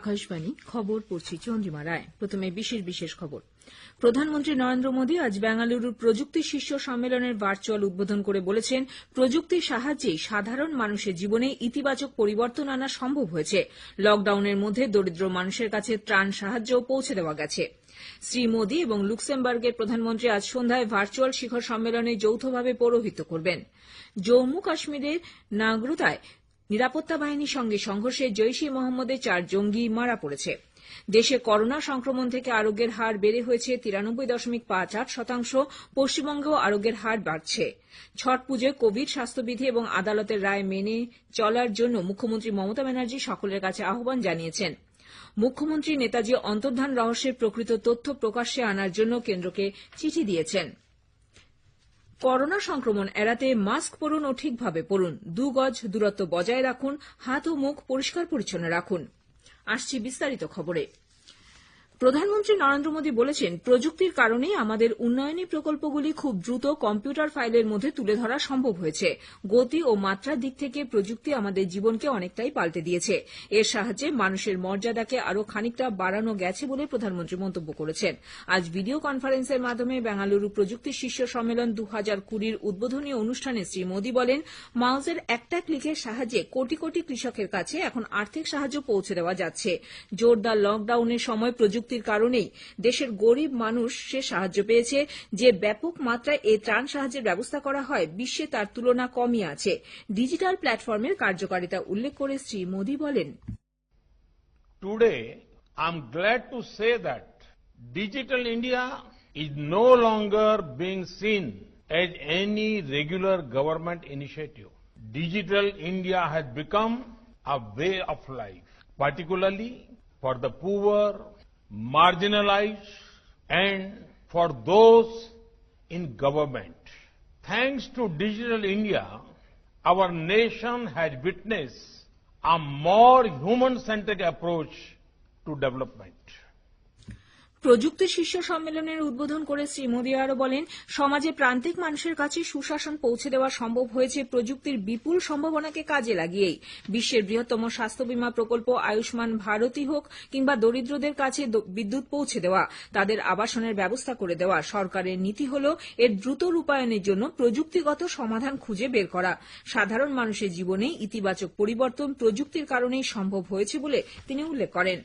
আকাশবাণী খবর পড়ছি চন্দ্রিমা রায়। প্রথমে বিশেষ খবর। প্রধানমন্ত্রী নরেন্দ্র মোদী আজ বেঙ্গালুরুর প্রযুক্তি শীর্ষ সম্মেলনের ভার্চুয়াল উদ্বোধন করে বলেছেন, প্রযুক্তির সাহায্যেই সাধারণ মানুষের জীবনে ইতিবাচক পরিবর্তন আনা সম্ভব হয়েছে। লকডাউনের মধ্যে দরিদ্র মানুষের কাছে ত্রাণ সাহায্যও পৌঁছে দেওয়া গেছে। শ্রী মোদী এবং লুক্সেমবার্গের প্রধানমন্ত্রী আজ সন্ধ্যায় ভার্চুয়াল শিখর সম্মেলনে যৌথভাবে পৌরোহিত্য করবেন। জম্মু কাশ্মীরের নাগরোতায় নিরাপত্তা বাহিনীর সঙ্গে সংঘর্ষে জৈশ ই মোহাম্মদের 4 জঙ্গি মারা পড়েছে। দেশে করোনা সংক্রমণ থেকে আরোগ্যের হার বেড়ে হয়েছে 93.58%। পশ্চিমবঙ্গেও আরোগ্যের হার বাড়ছে। ছট পুজোয় কোভিড স্বাস্থ্যবিধি এবং আদালতের রায় মেনে চলার জন্য মুখ্যমন্ত্রী মমতা ব্যানার্জি সকলের কাছে আহ্বান জানিয়েছেন। মুখ্যমন্ত্রী নেতাজি অন্তর্ধান রহস্যের প্রকৃত তথ্য প্রকাশ্যে আনার জন্য কেন্দ্রকে চিঠি দিয়েছেন। করোনা সংক্রমণ এড়াতে মাস্ক পরুন ও ঠিকভাবে পরুন, 2 গজ দূরত্ব বজায় রাখুন, হাত ও মুখ পরিষ্কার পরিচ্ছন্ন রাখুন। আসছি বিস্তারিত খবরে। প্রধানমন্ত্রী নরেন্দ্র মোদী বলেছেন, প্রযুক্তির কারণেই আমাদের উন্নয়নী প্রকল্পগুলি খুব দ্রুত কম্পিউটার ফাইলের মধ্যে তুলে ধরা সম্ভব হয়েছে। গতি ও মাত্রার দিক থেকে প্রযুক্তি আমাদের জীবনকে অনেকটাই পাল্টে দিয়েছে। এর সাহায্যে মানুষের মর্যাদাকে আরও খানিকটা বাড়ানো গেছে বলে প্রধানমন্ত্রী মন্তব্য করেছেন। আজ ভিডিও কনফারেন্সের মাধ্যমে বেঙ্গালুরু প্রযুক্তি শীর্ষ সম্মেলন 2020 উদ্বোধনী অনুষ্ঠানে শ্রী মোদী বলেন, মাউসের একটা ক্লিকের সাহায্যে কোটি কোটি কৃষকের কাছে এখন আর্থিক সাহায্য পৌঁছে দেওয়া যাচ্ছে। জোরদার লকডাউনের সময় প্রযুক্তির কারণেই দেশের গরিব মানুষ সে সাহায্য পেয়েছে। যে ব্যাপক মাত্রায় এই ত্রাণ সাহায্যের ব্যবস্থা করা হয়, বিশ্বে তার তুলনা কমই আছে। ডিজিটাল প্ল্যাটফর্মের কার্যকারিতা উল্লেখ করে শ্রী মোদী বলেন, Today, I'm glad to say that Digital India is no longer being seen as any regular government initiative. Digital India has become a way of life, particularly for the poor, marginalized, and for those in government. Thanks to Digital India, our nation has witnessed a more human-centric approach to development. প্রযুক্তি শীর্ষ সম্মেলনের উদ্বোধন করে শ্রী মোদী আরও বলেন, সমাজে প্রান্তিক মানুষের কাছে সুশাসন পৌঁছে দেওয়া সম্ভব হয়েছে প্রযুক্তির বিপুল সম্ভাবনাকে কাজে লাগিয়েই। বিশ্বের বৃহত্তম স্বাস্থ্য বীমা প্রকল্প আয়ুষ্মান ভারতই হোক কিংবা দরিদ্রদের কাছে বিদ্যুৎ পৌঁছে দেওয়া, তাদের আবাসনের ব্যবস্থা করে দেওয়া, সরকারের নীতি হল এর দ্রুত রূপায়ণের জন্য প্রযুক্তিগত সমাধান খুঁজে বের করা। সাধারণ মানুষের জীবনে ইতিবাচক পরিবর্তন প্রযুক্তির কারণেই সম্ভব হয়েছে বলে তিনি উল্লেখ করেন।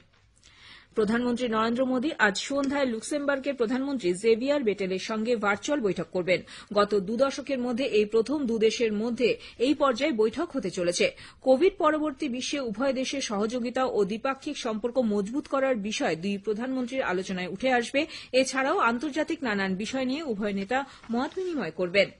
প্রধানমন্ত্রী নরেন্দ্র মোদী আজ সন্ধ্যায় লুক্সেমবার্গের প্রধানমন্ত্রী জেভিয়ার বেটেলের সঙ্গে ভার্চুয়াল বৈঠক করবেন। গত 2 দশকের মধ্যে এই প্রথম 2 দেশের মধ্যে এই পর্যায়ে বৈঠক হতে চলেছে। কোভিড পরবর্তী বিশ্বে উভয় দেশের সহযোগিতা ও দ্বিপাক্ষিক সম্পর্ক মজবুত করার বিষয় 2 প্রধানমন্ত্রীর আলোচনায় উঠে আসবে। এছাড়াও আন্তর্জাতিক নানান বিষয় নিয়ে উভয় নেতা মত বিনিময় করবেন।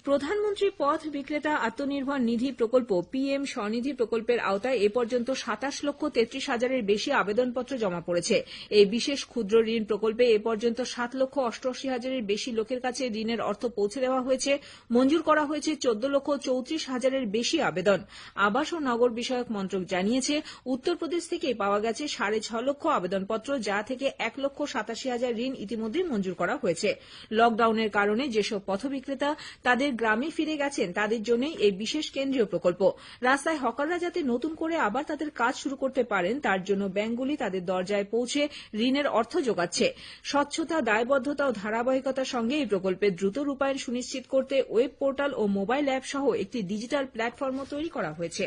প্রধানমন্ত্রী পথ বিক্রেতা আত্মনির্ভর নিধি প্রকল্প পিএম স্বনিধি প্রকল্পের আওতায় এ পর্যন্ত 27,33,000-এর বেশি আবেদনপত্র জমা পড়েছে। এই বিশেষ ক্ষুদ্র ঋণ প্রকল্পে এ পর্যন্ত 7,88,000-এর বেশি লোকের কাছে ঋণের অর্থ পৌঁছে দেওয়া হয়েছে। মঞ্জুর করা হয়েছে 14,34,000-এর বেশি আবেদন। আবাস ও নগর বিষয়ক মন্ত্রক জানিয়েছে, উত্তরপ্রদেশ থেকে পাওয়া গেছে 6.5 লক্ষ আবেদনপত্র, যা থেকে 1,87,000 ঋণ ইতিমধ্যেই মঞ্জুর করা হয়েছে। লকডাউনের কারণে যেসব পথ বিক্রেতা তাদের গ্রামে ফিরে গেছেন, তাদের জন্যই এই বিশেষ কেন্দ্রীয় প্রকল্প। রাস্তায় হকাররা যাতে নতুন করে আবার তাদের কাজ শুরু করতে পারেন, তার জন্য ব্যাংকগুলি তাদের দরজায় পৌঁছে ঋণের অর্থ যোগাচ্ছে। স্বচ্ছতা, দায়বদ্ধতা ও ধারাবাহিকতার সঙ্গে এই প্রকল্পের দ্রুত রূপায়ণ সুনিশ্চিত করতে ওয়েব পোর্টাল ও মোবাইল অ্যাপ সহ একটি ডিজিটাল প্ল্যাটফর্মও তৈরি করা হয়েছে।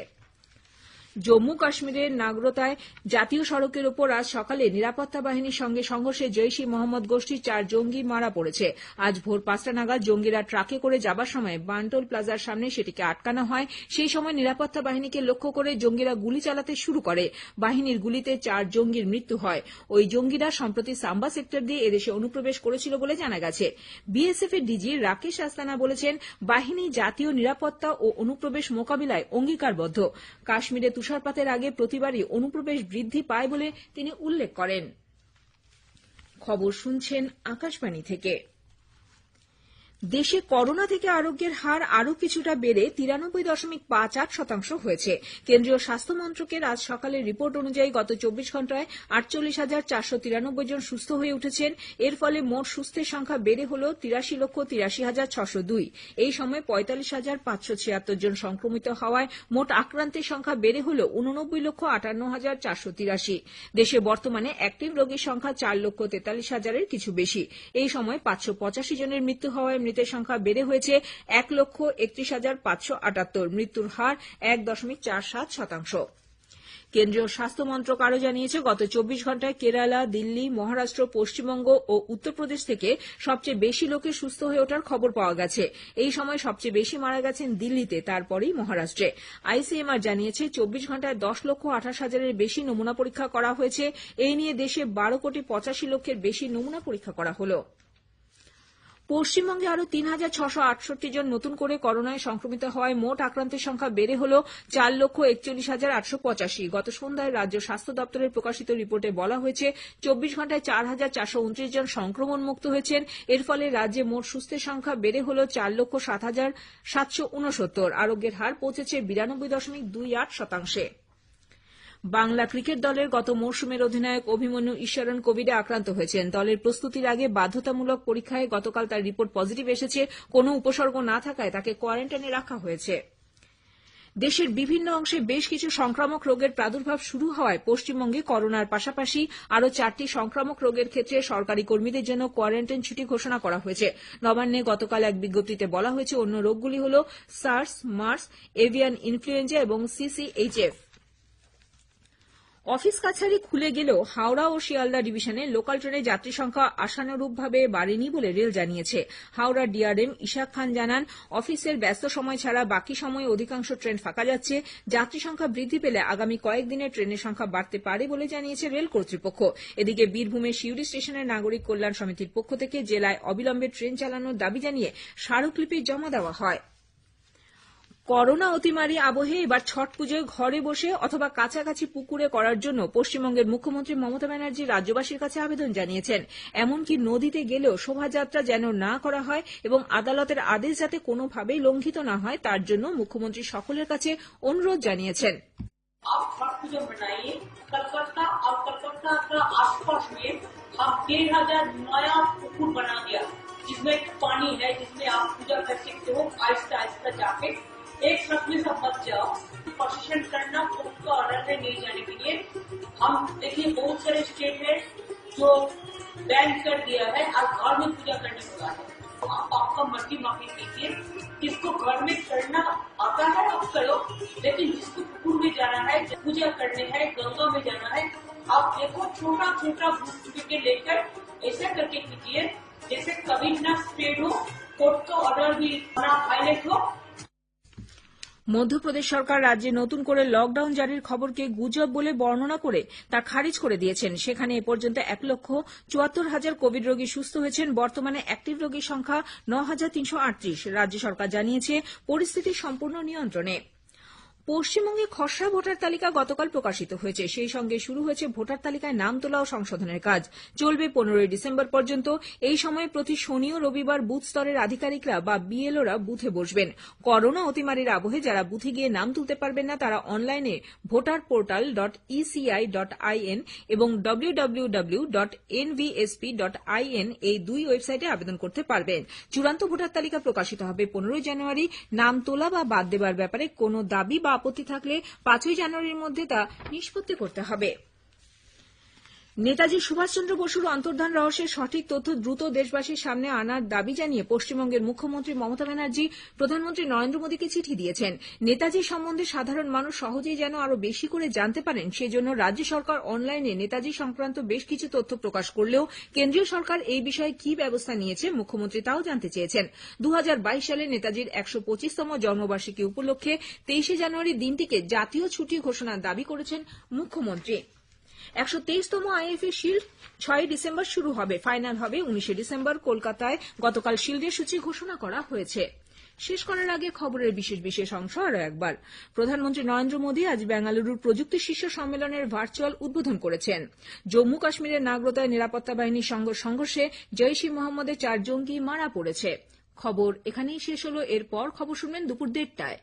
জম্মু কাশ্মীরের নাগরোতায় জাতীয় সড়কের ওপর আজ সকালে নিরাপত্তা বাহিনীর সঙ্গে সংঘর্ষে জৈশ ই মোহাম্মদ গোষ্ঠীর 4 জঙ্গি মারা পড়েছে। আজ ভোর 5টা নাগাদ জঙ্গিরা ট্রাকে করে যাবার সময় বান্টোল প্লাজার সামনে সেটিকে আটকানো হয়। সেই সময় নিরাপত্তা বাহিনীকে লক্ষ্য করে জঙ্গিরা গুলি চালাতে শুরু করে। বাহিনীর গুলিতে 4 জঙ্গির মৃত্যু হয়। ওই জঙ্গিরা সম্প্রতি সাম্বা সেক্টর দিয়ে এদেশে অনুপ্রবেশ করেছিল বলে জানা গেছে। বিএসএফ এর ডিজি রাকেশ আস্তানা বলেছেন, বাহিনী জাতীয় নিরাপত্তা ও অনুপ্রবেশ মোকাবিলায় অঙ্গীকারবদ্ধ। কাশ্মীরে তুষারপাতের আগে প্রতিবারই অনুপ্রবেশ বৃদ্ধি পায় বলে তিনি উল্লেখ করেন। খবর শুনছেন আকাশবাণী থেকে। দেশে করোনা থেকে আরোগ্যের হার আরও কিছুটা বেড়ে 93.58% হয়েছে। কেন্দ্রীয় স্বাস্থ্য মন্ত্রকের আজ সকালের রিপোর্ট অনুযায়ী গত 24 ঘণ্টায় 48,493 জন সুস্থ হয়ে উঠেছেন। এর ফলে মোট সুস্থের সংখ্যা বেড়ে হল 83,83,602। এই সময় 45,576 জন সংক্রমিত হওয়ায় মোট আক্রান্তের সংখ্যা বেড়ে হল 89,58,483। দেশে বর্তমানে অ্যাক্টিভ রোগীর সংখ্যা 4,43,000-এর কিছু বেশি। এই সময় 585 জনের মৃত্যু হওয়ায় মৃতের সংখ্যা বেড়ে হয়েছে 1,31,578। মৃত্যুর হার 1.47%। কেন্দ্রীয় স্বাস্থ্য মন্ত্রক আরও জানিয়েছে, গত 24 ঘণ্টায় কেরালা, দিল্লি, মহারাষ্ট্র, পশ্চিমবঙ্গ ও উত্তরপ্রদেশ থেকে সবচেয়ে বেশি লোকের সুস্থ হয়ে ওঠার খবর পাওয়া গেছে। এই সময় সবচেয়ে বেশি মারা গেছেন দিল্লিতে, তারপরেই মহারাষ্ট্রে। আইসিএমআর জানিয়েছে 24 ঘণ্টায় 10,28,000-এর বেশি নমুনা পরীক্ষা করা হয়েছে। এই নিয়ে দেশে 12,85,00,000-এর বেশি নমুনা পরীক্ষা করা হল। পশ্চিমবঙ্গে আরও 3,668 জন নতুন করে করোনায় সংক্রমিত হওয়ায় মোট আক্রান্তের সংখ্যা বেড়ে হল 4,41,885। গত সন্ধ্যায় রাজ্য স্বাস্থ্য দপ্তরের প্রকাশিত রিপোর্টে বলা হয়েছে 24 ঘণ্টায় 4,429 জন সংক্রমণমুক্ত হয়েছেন। এর ফলে রাজ্যে মোট সুস্থের সংখ্যা বেড়ে হল 4,07,769। আরোগ্যের হার পৌঁছেছে 92.28%। বাংলা ক্রিকেট দলের গত মরশুমের অধিনায়ক অভিমন্যু ঈশ্বরন কোভিডে আক্রান্ত হয়েছেন। দলের প্রস্তুতির আগে বাধ্যতামূলক পরীক্ষায় গতকাল তার রিপোর্ট পজিটিভ এসেছে। কোনো উপসর্গ না থাকায় তাকে কোয়ারেন্টাইনে রাখা হয়েছে। দেশের বিভিন্ন অংশে বেশ কিছু সংক্রামক রোগের প্রাদুর্ভাব শুরু হওয়ায় পশ্চিমবঙ্গে করোনার পাশাপাশি আরও 4টি সংক্রামক রোগের ক্ষেত্রে সরকারি কর্মীদের জন্য কোয়ারেন্টাইন ছুটি ঘোষণা করা হয়েছে। নবান্নে গতকাল এক বিজ্ঞপ্তিতে বলা হয়েছে, অন্য রোগগুলি হল সার্স, মার্স, এভিয়ান ইনফ্লুয়েঞ্জা এবং সিসিএইচএফ। অফিস কাছারি খুলে গেলেও হাওড়া ও শিয়ালদা ডিভিশনে লোকাল ট্রেনে যাত্রী সংখ্যা আশানুরূপভাবে বাড়েনি বলে রেল জানিয়েছে। হাওড়া ডিআরএম ইশাক খান জানান, অফিসের ব্যস্ত সময় ছাড়া বাকি সময়ে অধিকাংশ ট্রেন ফাঁকা যাচ্ছে। যাত্রী সংখ্যা বৃদ্ধি পেলে আগামী কয়েকদিনে ট্রেনের সংখ্যা বাড়তে পারে বলে জানিয়েছে রেল কর্তৃপক্ষ। এদিকে বীরভূমের সিউড়ি স্টেশনের নাগরিক কল্যাণ সমিতির পক্ষ থেকে জেলায় অবিলম্বে ট্রেন চালানোর দাবি জানিয়ে স্মারকলিপি জমা দেওয়া হয়। করোনা অতিমারি আবহে এবার ছট পুজোয় ঘরে বসে অথবা কাছাকাছি পুকুরে করার জন্য পশ্চিমবঙ্গের মুখ্যমন্ত্রী মমতা ব্যানার্জি রাজ্যবাসীর কাছে আবেদন জানিয়েছেন। এমনকি নদীতে গেলেও শোভাযাত্রা যেন না করা হয় এবং আদালতের আদেশ যাতে কোনোভাবেই লঙ্ঘিত না হয়, তার জন্য মুখ্যমন্ত্রী সকলের কাছে অনুরোধ জানিয়েছেন। आप छठ पूजा मनाइए। कलकत्ता और कलकत्ता का आसपास में हम 1,500 नया पुकुर बना दिया, जिसमें पानी है, जिसमें आप पूजा कर सकते हो। आहिस्ता आहिस्ता जाके एक साथ में सब मत जाओ। प्रशिक्षण करना कोर्ट का ऑर्डर है नहीं जाने के लिए। हम देखिए बहुत सारे स्टेट है जो बैन कर दिया है और घर में पूजा करने लगा है। आप आपका मर्जी माफी कीजिए। जिसको घर में करना आता है आप करो, लेकिन जिसको पुकुर में जाना है, पूजा करने है, गंगा में जाना है, आप देखो छोटा छोटा ग्रुप के लेकर ऐसा करके कीजिए जैसे कभी ना स्प्रेड हो, कोर्ट का ऑर्डर भी ना वायलेट हो। মধ্যপ্রদেশ সরকার রাজ্যে নতুন করে লকডাউন জারির খবরকে গুজব বলে বর্ণনা করে তা খারিজ করে দিয়েছেন। সেখানে এ পর্যন্ত 1,74,000 কোভিড রোগী সুস্থ হয়েছেন। বর্তমানে অ্যাক্টিভ রোগীর সংখ্যা 9,338। রাজ্য সরকার জানিয়েছে পরিস্থিতি সম্পূর্ণ নিয়ন্ত্রণে। পশ্চিমবঙ্গে খসড়া ভোটার তালিকা গতকাল প্রকাশিত হয়েছে। সেই সঙ্গে শুরু হয়েছে ভোটার তালিকায় নাম তোলা ও সংশোধনের কাজ। চলবে 15 ডিসেম্বর পর্যন্ত। এই সময় প্রতি শনি ও রবিবার বুথ স্তরের আধিকারিকরা বা বিএলওরা বুথে বসবেন। করোনা অতিমারির আবহে যারা বুথে গিয়ে নাম তুলতে পারবেন না, তারা অনলাইনে voterportal.eci.in এবং www.nvsp.in এই দুই ওয়েবসাইটে আবেদন করতে পারবেন। চূড়ান্ত ভোটার তালিকা প্রকাশিত হবে 15 জানুয়ারি। নাম তোলা বা বাদ দেবার ব্যাপারে কোনো দাবি বা আপত্তি থাকলে 5 জানুয়ারির মধ্যে তা নিষ্পত্তি করতে হবে। নেতাজি সুভাষচন্দ্র বসুর অন্তর্ধান রহস্যের সঠিক তথ্য দ্রুত দেশবাসীর সামনে আনার দাবি জানিয়ে পশ্চিমবঙ্গের মুখ্যমন্ত্রী মমতা ব্যানার্জি প্রধানমন্ত্রী নরেন্দ্র মোদীকে চিঠি দিয়েছেন। নেতাজি সম্বন্ধে সাধারণ মানুষ সহজেই যেন আরও বেশি করে জানতে পারেন, সেজন্য রাজ্য সরকার অনলাইনে নেতাজি সংক্রান্ত বেশ কিছু তথ্য প্রকাশ করলেও কেন্দ্রীয় সরকার এই বিষয়ে কি ব্যবস্থা নিয়েছে মুখ্যমন্ত্রী তাও জানতে চেয়েছেন। 2022 সালে নেতাজির 125তম জন্মবার্ষিকী উপলক্ষে 23 জানুয়ারি দিনটিকে জাতীয় ছুটি ঘোষণার দাবি করেছেন মুখ্যমন্ত্রী। 123তম আইএফএ শিল্ড 6 ডিসেম্বর শুরু হবে। ফাইনাল হবে 19 ডিসেম্বর। কলকাতায় গতকাল শিল্ডের সূচি ঘোষণা করা হয়েছে। শেষ করার আগে খবরের বিশেষ অংশ আরও একবার। প্রধানমন্ত্রী নরেন্দ্র মোদী আজ বেঙ্গালুরুর প্রযুক্তি শীর্ষ সম্মেলনের ভার্চুয়াল উদ্বোধন করেছেন। জম্মু কাশ্মীরের নাগরোতায় নিরাপত্তা বাহিনীর সংঘর্ষে জৈশ ই মোহাম্মদের 4 জঙ্গি মারা পড়েছে। খবর এখানেই শেষ হলো। এরপর খবর শুনবেন দুপুর 1:30টায়।